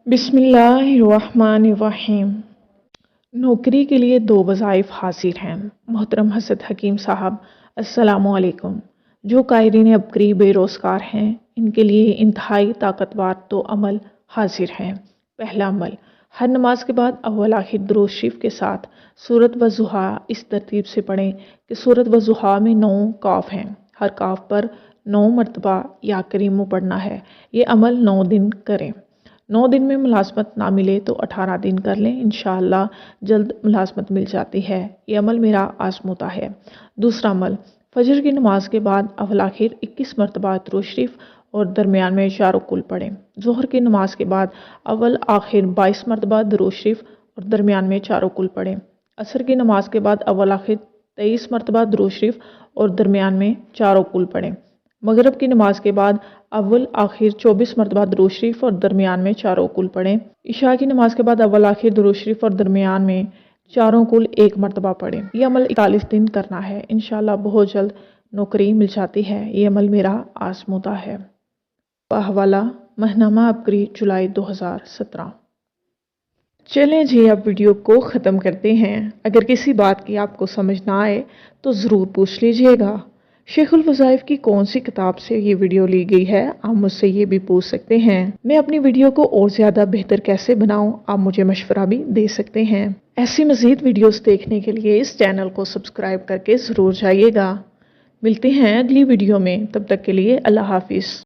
बिस्मिल्लाहिर्रहमानिर्रहीम। नौकरी के लिए दो वज़ाइफ हासिल हैं। मोहतरम हसद हकीम साहब, अस्सलामु अलैकुम। जो कायरीन अबकरी बेरोज़गार हैं, इनके लिए इंतहाई ताकतवर दो अमल हाजिर हैं। पहला अमल, हर नमाज के बाद अव्वल आखिर दुरूद शरीफ के साथ सूरत वज़ुहा इस तरतीब से पढ़ें कि सूरत वज़ुहा में 9 काफ हैं। हर काफ पर 9 मरतबा या करीमु पढ़ना है। ये अमल 9 दिन करें। 9 दिन में मुलाजमत ना मिले तो 18 दिन कर लें, इंशाअल्लाह जल्द मुलाजमत मिल जाती है। ये अमल मेरा आजमूदा है। दूसरा अमल, फजर की नमाज के बाद अव्वल आखिर 21 मरतबा दुरूद शरीफ और दरमियान में 4 कुल पढ़ें। ज़ोहर की नमाज के बाद अव्वल आखिर 22 मरतबा दुरूद शरीफ और दरमियान में 4 कुल पढ़ें। असर की नमाज के बाद अव्वल आखिर 23 मरतबा दुरूद शरीफ और दरमियान में 4 कुल पढ़ें। मगरिब की नमाज के बाद अव्वल आखिर 24 मरतबा दुरूद शरीफ और दरमियान में 4 कुल पढ़ें। इशा की नमाज के बाद अव्वल आखिर दुरूद शरीफ और दरमियान में 4 कुल 1 मरतबा पढ़ें। यह अमल 41 दिन करना है। इंशाअल्लाह बहुत जल्द नौकरी मिल जाती है। ये अमल मेरा आजमूदा है। हवाला महनामा अबकरी जुलाई 2017। चलें जी, अब वीडियो को ख़त्म करते हैं। अगर किसी बात की आपको समझ ना आए तो ज़रूर पूछ लीजिएगा। शेखुल वज़ाइफ की कौन सी किताब से ये वीडियो ली गई है, आप मुझसे ये भी पूछ सकते हैं। मैं अपनी वीडियो को और ज़्यादा बेहतर कैसे बनाऊं, आप मुझे मशवरा भी दे सकते हैं। ऐसी मज़ीद वीडियोस देखने के लिए इस चैनल को सब्सक्राइब करके ज़रूर जाइएगा। मिलते हैं अगली वीडियो में, तब तक के लिए अल्लाह हाफिज़।